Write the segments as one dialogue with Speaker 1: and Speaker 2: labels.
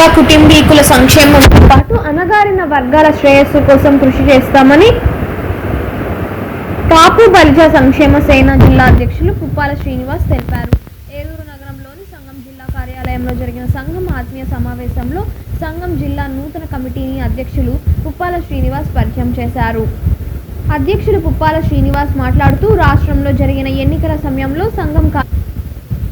Speaker 1: ప్రజా కుటుంబీకుల సంక్షేమంతో పాటు అణగారిన వర్గాల శ్రేయస్సు కోసం కృషి చేస్తామని కాపు బలిజ సంక్షేమ సేన జిల్లా అధ్యక్షులు పుప్పాల శ్రీనివాస్ తెలిపారు. ఏలూరు నగరంలోని సంఘం జిల్లా కార్యాలయంలో జరిగిన సంఘం ఆత్మీయ సమావేశంలో సంఘం జిల్లా నూతన కమిటీని అధ్యక్షులు పుప్పాల శ్రీనివాస్ పరిచయం చేశారు. అధ్యక్షులు పుప్పాల శ్రీనివాస్ మాట్లాడుతూ రాష్ట్రంలో జరిగిన ఎన్నికల సమయంలో సంఘం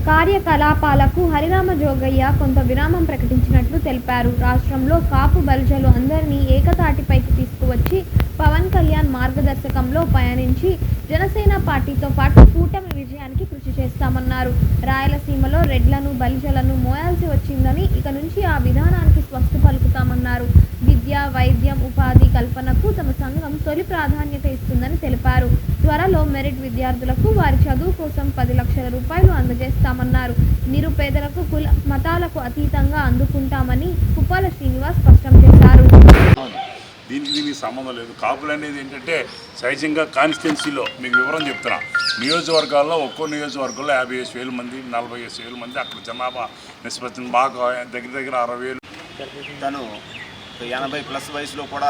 Speaker 1: కార్యకలాపాలకు హరిరామ జోగయ్య కొంత విరామం ప్రకటించినట్లు తెలిపారు. రాష్ట్రంలో కాపు బలిజలు అందరినీ ఏకతాటిపైకి తీసుకువచ్చి పవన్ కళ్యాణ్ మార్గదర్శకంలో పయనించి జనసేన పార్టీతో పాటు కూటమి విజయానికి కృషి చేస్తామన్నారు. రాయలసీమలో రెడ్లను బలిజలను మోయాల్సి వచ్చిందని ఇక నుంచి ఆ విధానానికి స్వస్తి పలుకుతామన్నారు. విద్య, వైద్యం, ఉపాధి కల్పనకు తమ సంఘం తొలి ప్రాధాన్యత ఇస్తుందని తెలిపారు. త్వరలో మెరిట్ విద్యార్థులకు వారి చదువు కోసం 10 లక్షల రూపాయలు అందజేస్తామన్నారు. నిరుపేదలకు కుల మతాలకు అతీతంగా అందుకుంటామని పుప్పాల శ్రీనివాస్ స్పష్టం చేశారు.
Speaker 2: దీనికి సంబంధం లేదు. కాపులు అనేది ఏంటంటే సహజంగా కాన్స్టిట్యున్సీలో మీకు వివరం చెప్తున్నా, నియోజకవర్గాల్లో ఒక్కో నియోజకవర్గంలో 55,000 మంది 45,000 మంది అక్కడ జనాభా నిష్పత్తిని బాగా దగ్గర 60,000.
Speaker 3: తను 80+ వయసులో కూడా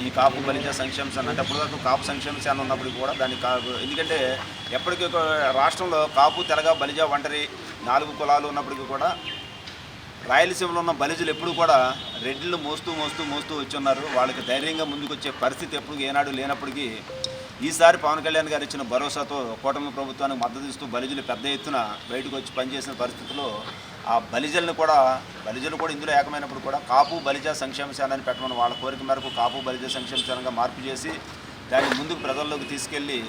Speaker 3: ఈ కాపు బలిజ సంక్షేమ సేన అంటే అప్పుడు కాపు సంక్షేమ సేన ఉన్నప్పటికీ కూడా దాన్ని ఎందుకంటే ఎప్పటికీ రాష్ట్రంలో కాపు, తెలగ, బలిజ, ఒంటరి 4 కులాలు ఉన్నప్పటికీ కూడా రాయలసీమలో ఉన్న బలిజలు ఎప్పుడు కూడా రెడ్లను మోస్తూ వచ్చి ఉన్నారు. వాళ్ళకి ధైర్యంగా ముందుకు వచ్చే పరిస్థితి ఎప్పుడు ఏనాడు లేనప్పటికీ ఈసారి పవన్ కళ్యాణ్ గారు ఇచ్చిన భరోసాతో కూటమి ప్రభుత్వానికి మద్దతు ఇస్తూ బలిజలు పెద్ద ఎత్తున బయటకు వచ్చి పనిచేసిన పరిస్థితుల్లో ఆ బలిజలు కూడా ఇందులో ఏకమైనప్పుడు కూడా కాపు బలిజ సంక్షేమ సేన అని పెట్టమని వాళ్ళ కోరిక మేరకు కాపు బలిజ సంక్షేమ సేనగా మార్పు చేసి దాన్ని ముందుకు ప్రజల్లోకి తీసుకెళ్ళి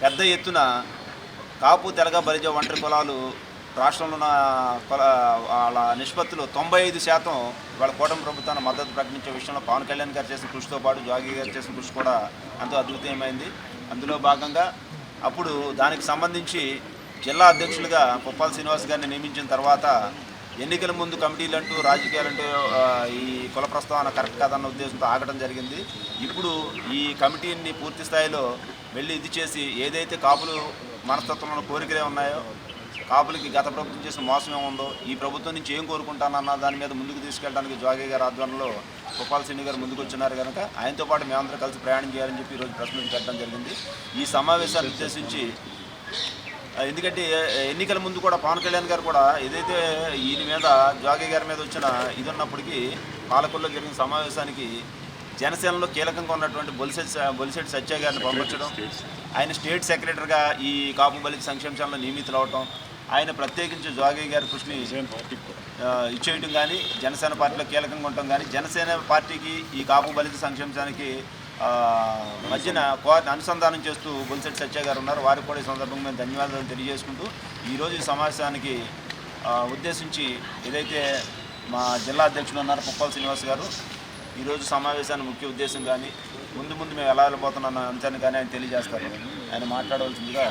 Speaker 3: పెద్ద ఎత్తున కాపు, తెలగ, బలిజ, ఒంటరి కులాలు రాష్ట్రంలో ఉన్న వాళ్ళ నిష్పత్తిలో 95% వాళ్ళ కూటమి ప్రభుత్వాన్ని మద్దతు ప్రకటించే విషయంలో పవన్ కళ్యాణ్ గారు చేసిన కృషితో పాటు జోగి గారు చేసిన కృషి కూడా ఎంతో అద్భుతమైంది. అందులో భాగంగా అప్పుడు దానికి సంబంధించి జిల్లా అధ్యక్షులుగా పుప్పాల శ్రీనివాస్ గారిని నియమించిన తర్వాత ఎన్నికల ముందు కమిటీలంటూ రాజకీయాలంటూ ఈ కుల ప్రస్తావన కరెక్ట్ కాదన్న ఉద్దేశంతో ఆగడం జరిగింది. ఇప్పుడు ఈ కమిటీని పూర్తి స్థాయిలో వెళ్ళి ఇది చేసి ఏదైతే కాపులు మనస్తత్వంలో కోరికలే ఉన్నాయో, కాపులకి గత ప్రభుత్వం చేసిన మోసం ఏముందో, ఈ ప్రభుత్వం నుంచి ఏం కోరుకుంటానన్న దాని మీద ముందుకు తీసుకెళ్ళడానికి జోగి గారి ఆధ్వర్యంలో పుప్పాల శ్రీని గారు ముందుకు వచ్చినారు కనుక ఆయనతో పాటు మేమందరం కలిసి ప్రయాణం చేయాలని చెప్పి ఈరోజు ప్రెస్ మీట్ పెట్టడం జరిగింది. ఈ సమావేశాన్ని ఉద్దేశించి ఎందుకంటే ఎన్నికల ముందు కూడా పవన్ కళ్యాణ్ గారు కూడా ఏదైతే ఈయన మీద జోగి గారి మీద వచ్చిన ఇది ఉన్నప్పటికీ పాలకొల్లో జరిగిన సమావేశానికి జనసేనలో కీలకంగా ఉన్నటువంటి బొలిశెట్టి సత్య గారిని పంపించడం, ఆయన స్టేట్ సెక్రటరీగా ఈ కాపు బలిజ సంక్షేమ సేనలో నియమితులు అవటం, ఆయన ప్రత్యేకించి జోగి గారి కృషిని ఇచ్చేయటం కానీ జనసేన పార్టీలో కీలకంగా ఉండటం కానీ జనసేన పార్టీకి ఈ కాపు బలిజ సంక్షేమ సేనకి మధ్యన అనుసంధానం చేస్తూ బొలిశెట్టి సత్య గారు ఉన్నారు. వారికి కూడా ఈ సందర్భంగా మేము ధన్యవాదాలు తెలియజేసుకుంటూ ఈరోజు ఈ సమావేశానికి ఉద్దేశించి ఏదైతే మా జిల్లా అధ్యక్షులు ఉన్నారు పుప్పాల శ్రీనివాస్ గారు ఈరోజు సమావేశాన్ని ముఖ్య ఉద్దేశం కానీ ముందు మేము ఎలా వెళ్ళిపోతున్న అంశాన్ని కానీ ఆయన తెలియజేస్తారు. ఆయన మాట్లాడవలసిందిగా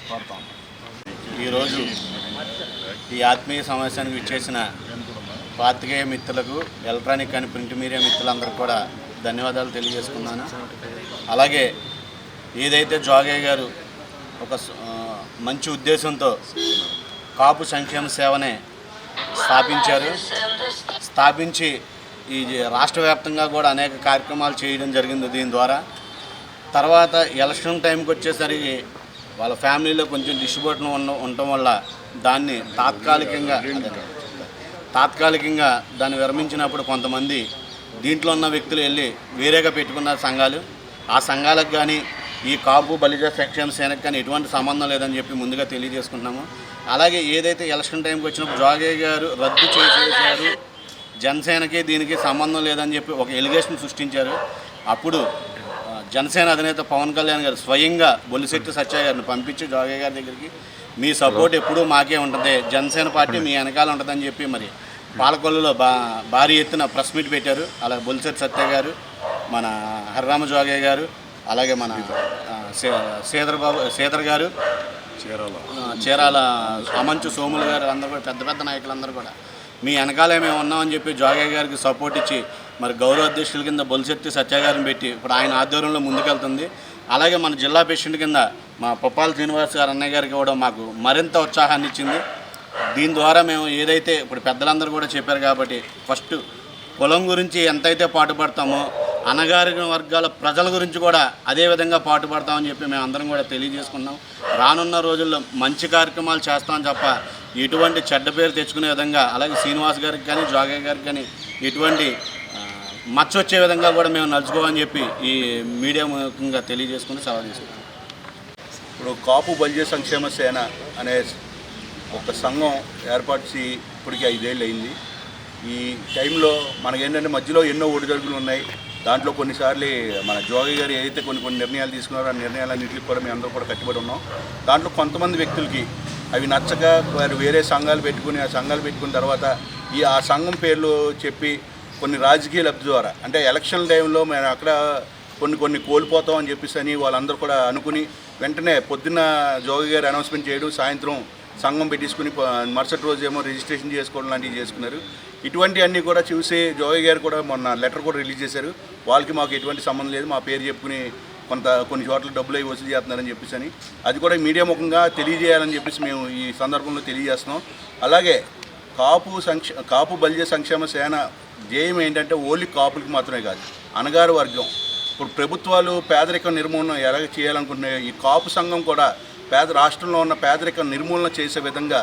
Speaker 3: కోరుతాం.
Speaker 4: ఈరోజు ఈ ఆత్మీయ సమావేశానికి విచ్చేసిన పాత్రికేయ మిత్రులకు, ఎలక్ట్రానిక్ అండ్ ప్రింట్ మీడియా మిత్రులందరూ కూడా ధన్యవాదాలు తెలియజేసుకున్నాను. అలాగే ఏదైతే జోగయ్య గారు ఒక మంచి ఉద్దేశంతో కాపు సంక్షేమ సేవనే స్థాపించి ఈ రాష్ట్ర వ్యాప్తంగా కూడా అనేక కార్యక్రమాలు చేయడం జరిగింది. దీని ద్వారా తర్వాత ఎలక్షన్ టైంకి వచ్చేసరికి వాళ్ళ ఫ్యామిలీలో కొంచెం డిస్ట్రిబ్యూషన్ ఉండటం వల్ల దాన్ని తాత్కాలికంగా దాన్ని విరమించినప్పుడు కొంతమంది దీంట్లో ఉన్న వ్యక్తులు వెళ్ళి వేరేగా పెట్టుకున్న సంఘాలు, ఆ సంఘాలకు కానీ ఈ కాపు బలిజ సంక్షేమ సేనకు కానీ ఎటువంటి సంబంధం లేదని చెప్పి ముందుగా తెలియజేసుకుంటున్నాము. అలాగే ఏదైతే ఎలక్షన్ టైంకి వచ్చినప్పుడు జోగయ్య గారు రద్దు చేసేసారు, జనసేనకి దీనికి సంబంధం లేదని చెప్పి ఒక ఎలిగేషన్ సృష్టించారు. అప్పుడు జనసేన అధినేత పవన్ కళ్యాణ్ గారు స్వయంగా బొలిశెట్టి సత్య గారిని పంపించి జోగయ్య గారి దగ్గరికి మీ సపోర్ట్ ఎప్పుడూ మాకే ఉంటుంది, జనసేన పార్టీ మీ వెనకాల ఉంటుందని చెప్పి మరి పాలకొల్లులో భారీ ఎత్తున ప్రెస్ మీట్ పెట్టారు. అలాగే బొలిశెట్టి సత్య గారు, మన హరిరామ జోగయ్య గారు, అలాగే మన శ్రీధర్ గారు, చీరాల అమంచు సోములు గారు, అందరూ కూడా పెద్ద నాయకులందరూ కూడా మీ వెనకాలే మేము ఉన్నామని చెప్పి జోగయ్య గారికి సపోర్ట్ ఇచ్చి మరి గౌరవ అధ్యక్షుల కింద బొలిశెట్టి సత్య గారిని పెట్టి ఇప్పుడు ఆయన ఆధ్వర్యంలో ముందుకెళ్తుంది. అలాగే మన జిల్లా ప్రెసిడెంట్ కింద మా పుప్పాల శ్రీనివాస్ గారు అన్నయ్య గారికి కూడా మాకు మరింత ఉత్సాహాన్ని ఇచ్చింది. దీని ద్వారా మేము ఏదైతే ఇప్పుడు పెద్దలందరూ కూడా చెప్పారు కాబట్టి ఫస్ట్ కులం గురించి ఎంతైతే పాటుపడతామో అణగారిన వర్గాల ప్రజల గురించి కూడా అదే విధంగా పాటుపడతామని చెప్పి మేము అందరం కూడా తెలియజేసుకున్నాం. రానున్న రోజుల్లో మంచి కార్యక్రమాలు చేస్తామని తప్ప ఎటువంటి చెడ్డ పేరు తెచ్చుకునే విధంగా, అలాగే శ్రీనివాస్ గారికి కానీ జోగయ్య గారికి కానీ ఎటువంటి మచ్చ వచ్చే విధంగా కూడా మేము నడుచుకోమని చెప్పి ఈ మీడియా ముఖ్యంగా తెలియజేసుకుని సవాల్ చేసుకుంటాం.
Speaker 5: ఇప్పుడు కాపు బలిజ సంక్షేమ సేన అనే ఒక సంఘం ఏర్పాటు ఇప్పటికీ 5 ఏళ్ళు అయింది. ఈ టైంలో మనకేంటంటే మధ్యలో ఎన్నో ఒడిదొడుకులు ఉన్నాయి. దాంట్లో కొన్నిసార్లు మన జోగి గారు ఏదైతే కొన్ని నిర్ణయాలు తీసుకున్నారో ఆ నిర్ణయాలన్నింటికి కూడా మేము అందరూ కూడా కట్టుబడి ఉన్నాం. దాంట్లో కొంతమంది వ్యక్తులకి అవి నచ్చక వారు వేరే సంఘాలు పెట్టుకుని ఆ సంఘాలు పెట్టుకున్న తర్వాత ఆ సంఘం పేర్లు చెప్పి కొన్ని రాజకీయ లబ్ధి ద్వారా, అంటే ఎలక్షన్ టైంలో మేము అక్కడ కొన్ని కోల్పోతాం అని చెప్పేసి అని వాళ్ళందరూ కూడా అనుకుని వెంటనే పొద్దున్న జోగి గారు అనౌన్స్మెంట్ చేయడం, సాయంత్రం సంఘం పెట్టించుకుని మరుసటి రోజు ఏమో రిజిస్ట్రేషన్ చేసుకోవడం లాంటివి చేసుకున్నారు. ఇటువంటివన్నీ కూడా చూసి జోగి గారు కూడా మొన్న లెటర్ కూడా రిలీజ్ చేశారు. వాళ్ళకి మాకు ఎటువంటి సంబంధం లేదు, మా పేరు చెప్పుకుని కొన్ని చోట్ల డబ్బులు అవి వసూలు చేస్తున్నారని చెప్పేసి అని అది కూడా మీడియా ముఖంగా తెలియజేయాలని చెప్పేసి మేము ఈ సందర్భంలో తెలియజేస్తున్నాం. అలాగే కాపు బలిజ సంక్షేమ సేన ధ్యేయం ఏంటంటే ఓన్లీ కాపులకి మాత్రమే కాదు, అణగారు వర్గం. ఇప్పుడు ప్రభుత్వాలు పేదరిక నిర్మూలన ఎలా చేయాలనుకుంటున్నాయో ఈ కాపు సంఘం కూడా రాష్ట్రంలో ఉన్న పేదరిక నిర్మూలన చేసే విధంగా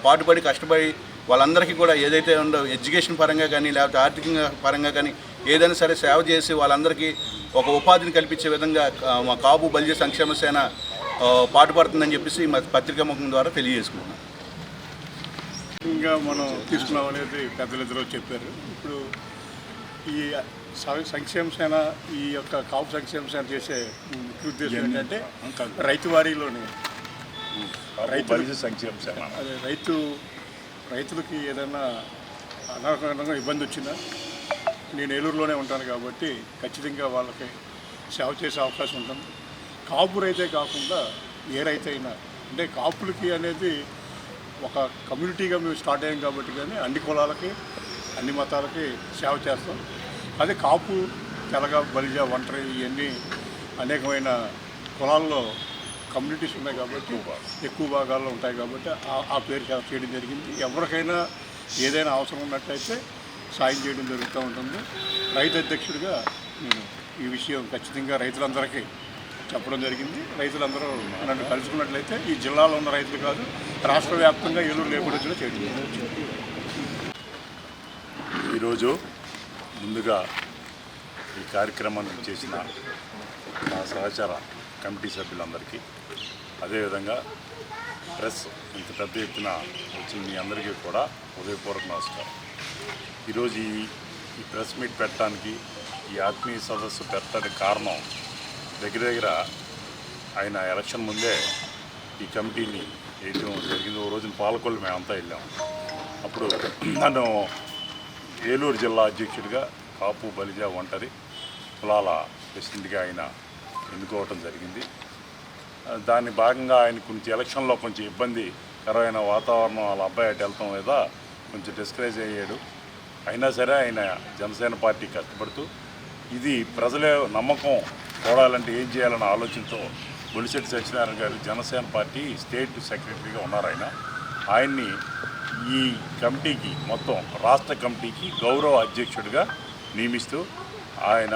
Speaker 5: పాటుపడి కష్టపడి వాళ్ళందరికీ కూడా ఏదైతే ఉందో ఎడ్యుకేషన్ పరంగా కానీ లేకపోతే ఆర్థికంగా పరంగా కానీ ఏదైనా సరే సేవ చేసి వాళ్ళందరికీ ఒక ఉపాధిని కల్పించే విధంగా మా కాపు బలిజ సంక్షేమ సేన పాటుపడుతుందని చెప్పేసి మా పత్రికా ముఖం ద్వారా తెలియజేసుకుంటున్నాం.
Speaker 6: ఇంకా మనం తీసుకున్నాం అనేది పెద్దలిద్దరూ చెప్పారు. ఇప్పుడు ఈ సంక్షేమ సేన ఈ యొక్క కాపు సంక్షేమ సేన చేసే ముఖ్య ఉద్దేశం ఏంటంటే రైతు వారీలోని
Speaker 2: సంక్షేమ సేన
Speaker 6: అదే రైతులకి ఏదైనా అనారోగ్యంగా ఇబ్బంది వచ్చినా నేను ఏలూరులోనే ఉంటాను కాబట్టి ఖచ్చితంగా వాళ్ళకి సేవ చేసే అవకాశం ఉంటుంది. కాపు రైతే కాకుండా ఏ రైతు అయినా, అంటే కాపులకి అనేది ఒక కమ్యూనిటీగా మేము స్టార్ట్ అయ్యాం కాబట్టి కానీ అన్ని కులాలకి అన్ని మతాలకి సేవ చేస్తాం. అదే కాపు, తెలగ, బలిజ, ఒంటరి ఇవన్నీ అనేకమైన కులాల్లో కమ్యూనిటీస్ ఉన్నాయి కాబట్టి ఎక్కువ భాగాల్లో ఉంటాయి కాబట్టి ఆ పేరు చేయడం జరిగింది. ఎవరికైనా ఏదైనా అవసరం ఉన్నట్లయితే సాయం చేయడం జరుగుతూ ఉంటుంది. రైతు అధ్యక్షుడిగా నేను ఈ విషయం ఖచ్చితంగా రైతులందరికీ చెప్పడం జరిగింది. రైతులందరూ నన్ను కలుసుకున్నట్లయితే ఈ జిల్లాలో ఉన్న రైతులు కాదు, రాష్ట్ర వ్యాప్తంగా ఏలూరు లేకుండా చేయడం జరిగింది.
Speaker 2: ఈరోజు ముందుగా ఈ కార్యక్రమాన్ని చేసిన నా సహచర కమిటీ సభ్యులందరికీ, అదేవిధంగా ప్రెస్ ఇంత పెద్ద ఎత్తున వచ్చిన మీ అందరికీ కూడా హృదయపూర్వక నమస్కారం. ఈరోజు ఈ ప్రెస్ మీట్ పెట్టడానికి, ఈ ఆత్మీయ సదస్సు పెట్టడానికి కారణం దగ్గర ఆయన ఎలక్షన్ ముందే ఈ కమిటీని వేయటం జరిగింది. ఓ రోజున పాలకొల్లు మేమంతా వెళ్ళాము. అప్పుడు నన్ను ఏలూరు జిల్లా అధ్యక్షుడిగా కాపు బలిజ ఒంటరి కులాల ప్రెసిడెంట్గా ఆయన ఎన్నుకోవటం జరిగింది. దాని భాగంగా ఆయన కొంచెం ఎలక్షన్లో కొంచెం ఇబ్బందికరమైన వాతావరణం వాళ్ళ అబ్బాయి అటు వెళ్ళటం మీద కొంచెం డిస్కరేజ్ అయ్యాడు. అయినా సరే ఆయన జనసేన పార్టీ కష్టపడుతూ ఇది ప్రజల నమ్మకం చూడాలంటే ఏం చేయాలన్న ఆలోచనతో బొలిశెట్టి సత్యనారాయణ గారు జనసేన పార్టీ స్టేట్ సెక్రటరీగా ఉన్నారు. ఆయన్ని ఈ కమిటీకి మొత్తం రాష్ట్ర కమిటీకి గౌరవ అధ్యక్షుడిగా నియమిస్తూ ఆయన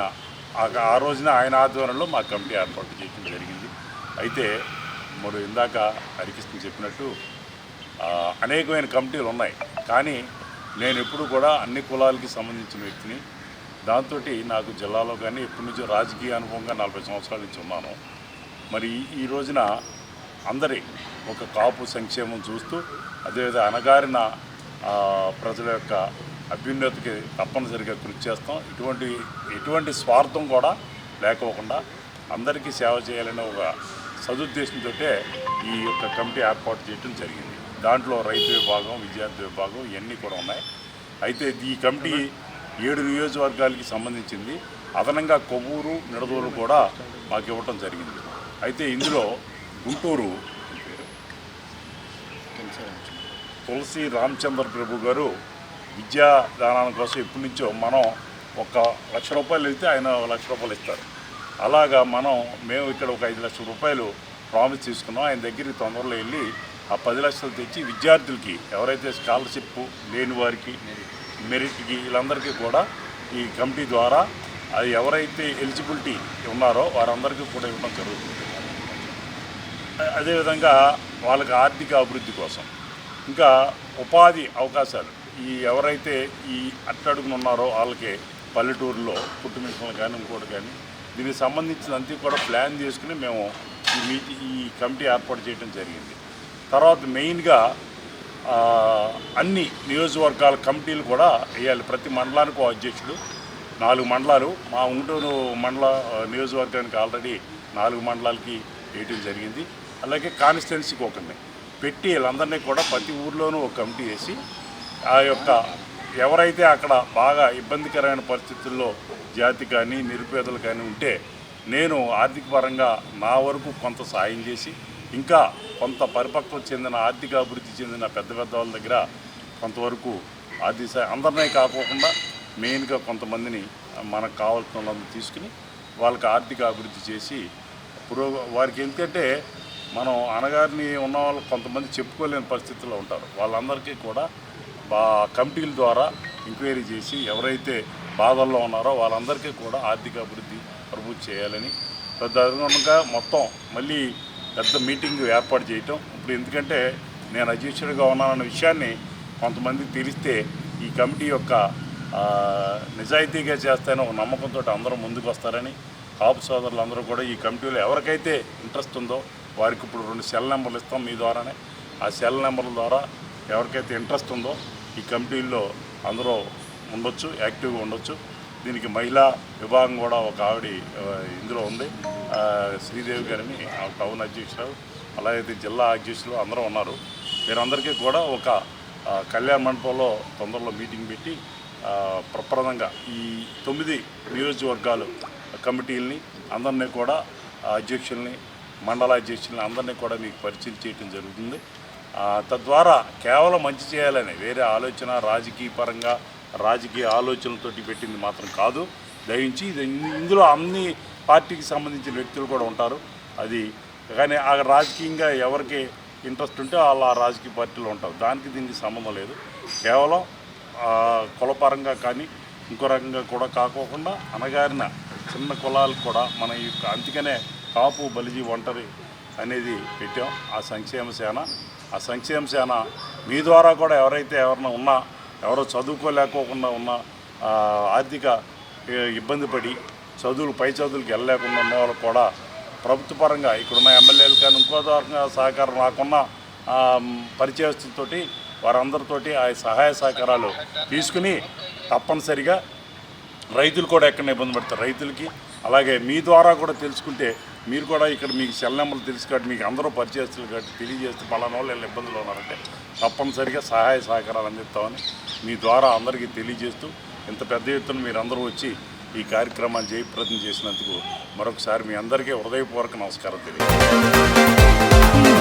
Speaker 2: ఆ రోజున ఆయన ఆధ్వర్యంలో మా కమిటీ ఏర్పాటు చేయడం జరిగింది. అయితే మరి ఇందాక హరికృష్ణ చెప్పినట్టు అనేకమైన కమిటీలు ఉన్నాయి, కానీ నేను ఎప్పుడు కూడా అన్ని కులాలకి సంబంధించిన వ్యక్తిని. దాంతో నాకు జిల్లాలో కానీ ఎప్పటి నుంచో రాజకీయ అనుభవంగా 40 సంవత్సరాల నుంచి ఉన్నాను. మరి ఈ రోజున అందరి ఒక కాపు సంక్షేమం చూస్తూ అదేవిధంగా అణగారిన ప్రజల యొక్క అభ్యున్నతికి తప్పనిసరిగా కృషి చేస్తాం. ఎటువంటి స్వార్థం కూడా లేకోకుండా అందరికీ సేవ చేయాలనే ఒక సదుద్దేశంతో ఈ యొక్క కమిటీ ఏర్పాటు చేయడం జరిగింది. దాంట్లో రైతు విభాగం, విద్యార్థి విభాగం ఇవన్నీ కూడా ఉన్నాయి. అయితే ఈ కమిటీ 7 నియోజకవర్గాలకి సంబంధించింది. అదనంగా కొవ్వూరు, నిడదవోలు కూడా మాకు ఇవ్వటం జరిగింది. అయితే ఇందులో గుంటూరు తులసి రామచంద్ర ప్రభు గారు విద్యాదానం కోసం ఎప్పటి నుంచో మనం 1 లక్ష రూపాయలు వెళ్తే ఆయన 1 లక్ష రూపాయలు ఇస్తారు. అలాగా మేము ఇక్కడ ఒక 5 లక్షల రూపాయలు ప్రామిస్ తీసుకున్నాం. ఆయన దగ్గరికి తొందరలో వెళ్ళి ఆ 10 లక్షలు తెచ్చి విద్యార్థులకి ఎవరైతే స్కాలర్షిప్ లేని వారికి మెరిట్కి వీళ్ళందరికీ కూడా ఈ కమిటీ ద్వారా అది ఎవరైతే ఎలిజిబిలిటీ ఉన్నారో వారందరికీ కూడా ఇవ్వడం జరుగుతుంది. అదేవిధంగా వాళ్ళకి ఆర్థిక అభివృద్ధి కోసం ఇంకా ఉపాధి అవకాశాలు ఈ ఎవరైతే ఈ అట్టడుగున ఉన్నారో వాళ్ళకి పల్లెటూరులో కుటుంబీకులు కానీ ఇంకోటి కానీ దీనికి సంబంధించినంతా కూడా ప్లాన్ చేసుకుని మేము ఈ కమిటీ ఏర్పాటు చేయడం జరిగింది. తర్వాత మెయిన్గా అన్ని నియోజకవర్గాల కమిటీలు కూడా వేయాలి. ప్రతి మండలానికి ఒక అధ్యక్షుడు, 4 మండలాలు మా ఉంటూరు మండల నియోజకవర్గానికి ఆల్రెడీ 4 మండలాలకి వేయటం జరిగింది. అలాగే కాన్స్టిట్యున్సీకి ఒకరిని పెట్టి వీళ్ళందరినీ కూడా ప్రతి ఊర్లోనూ ఒక కమిటీ వేసి ఆ యొక్క ఎవరైతే అక్కడ బాగా ఇబ్బందికరమైన పరిస్థితుల్లో జాతి కానీ నిరుపేదలు కానీ ఉంటే నేను ఆర్థిక పరంగా నా వరకు కొంత సాయం చేసి ఇంకా కొంత పరిపక్వం చెందిన ఆర్థిక అభివృద్ధి చెందిన పెద్ద వాళ్ళ దగ్గర కొంతవరకు ఆర్థిక సాయం అందరినీ కాకోకుండా మెయిన్గా కొంతమందిని మనకు కావాల్సిన వాళ్ళని తీసుకుని వాళ్ళకి ఆర్థిక అభివృద్ధి చేసి వారికి ఎందుకంటే మనం అనగారిని ఉన్న వాళ్ళు కొంతమంది చెప్పుకోలేని పరిస్థితుల్లో ఉంటారు. వాళ్ళందరికీ కూడా కమిటీల ద్వారా ఎంక్వైరీ చేసి ఎవరైతే బాధల్లో ఉన్నారో వాళ్ళందరికీ కూడా ఆర్థిక అభివృద్ధి చేయాలని తదనుగుణంగా మొత్తం మళ్ళీ పెద్ద మీటింగ్ ఏర్పాటు చేయటం. ఇప్పుడు ఎందుకంటే నేను అధ్యక్షుడిగా ఉన్నానన్న విషయాన్ని కొంతమందికి తెలిస్తే ఈ కమిటీ యొక్క నిజాయితీగా చేస్తానని ఒక నమ్మకంతో అందరూ ముందుకు వస్తారని కాపు సోదరులు అందరూ కూడా ఈ కమిటీలో ఎవరికైతే ఇంట్రెస్ట్ ఉందో వారికి ఇప్పుడు 2 సెల్ నెంబర్లు ఇస్తాం మీ ద్వారానే. ఆ సెల్ నెంబర్ల ద్వారా ఎవరికైతే ఇంట్రెస్ట్ ఉందో ఈ కమిటీల్లో అందరూ ఉండొచ్చు, యాక్టివ్గా ఉండొచ్చు. దీనికి మహిళా విభాగం కూడా ఒక ఆవిడ ఇందులో ఉంది, శ్రీదేవి గారిని టౌన్ అధ్యక్షులు, అలాగే జిల్లా అధ్యక్షులు అందరూ ఉన్నారు. వీరందరికీ కూడా ఒక కళ్యాణ మండపంలో తొందరలో మీటింగ్ పెట్టి ప్రప్రదంగా ఈ 9 నియోజకవర్గాలు కమిటీలని అందరినీ కూడా అధ్యక్షుల్ని మండల అధ్యక్షుల్ని అందరినీ కూడా మీకు పరిచయం చేయడం జరుగుతుంది. తద్వారా కేవలం మంచి చేయాలని వేరే ఆలోచన రాజకీయ పరంగా రాజకీయ ఆలోచనలతోటి పెట్టింది మాత్రం కాదు. దయించి ఇందులో అన్ని పార్టీకి సంబంధించిన వ్యక్తులు కూడా ఉంటారు. అది కానీ ఆ రాజకీయంగా ఎవరికి ఇంట్రెస్ట్ ఉంటే వాళ్ళు ఆ రాజకీయ పార్టీలో ఉంటారు. దానికి దీనికి సంబంధం లేదు. కేవలం కులపరంగా కానీ ఇంకో రకంగా కూడా కాకోకుండా అనగారిన చిన్న కులాలు కూడా మన అందుకనే కాపు బలిజీ ఒంటరి అనేది పెట్టాం ఆ సంక్షేమ సేన. మీ ద్వారా కూడా ఎవరైనా ఉన్నా ఎవరో చదువుకోలేకోకుండా ఉన్న ఆర్థిక ఇబ్బంది పడి పై చదువులకు వెళ్ళలేకుండా ఉన్న వాళ్ళు కూడా ప్రభుత్వ పరంగా ఇక్కడున్న ఎమ్మెల్యేలు కానీ ఇంకో రకంగా సహకారం రాకున్న పరిచయస్తులతోటి వారందరితోటి ఆ సహాయ సహకారాలు తీసుకుని తప్పనిసరిగా రైతులు కూడా ఎక్కడ ఇబ్బంది పడతారు రైతులకి. అలాగే మీ ద్వారా కూడా తెలుసుకుంటే మీరు కూడా ఇక్కడ మీకు సెల్ నెంబర్లు తెలుసు కాబట్టి మీకు అందరూ పరిచయస్తులు కాబట్టి తెలియజేస్తే పలానా వాళ్ళు వీళ్ళు ఇబ్బందులు ఉన్నారంటే తప్పనిసరిగా సహాయ సహకారాలు అందిస్తామని మీ ద్వారా అందరికీ తెలియజేస్తూ ఇంత పెద్ద ఎత్తున మీరందరూ వచ్చి ఈ కార్యక్రమాన్ని జయప్రదం చేసినందుకు మరొకసారి మీ అందరికీ హృదయపూర్వక నమస్కారం తెలియజేస్తాను.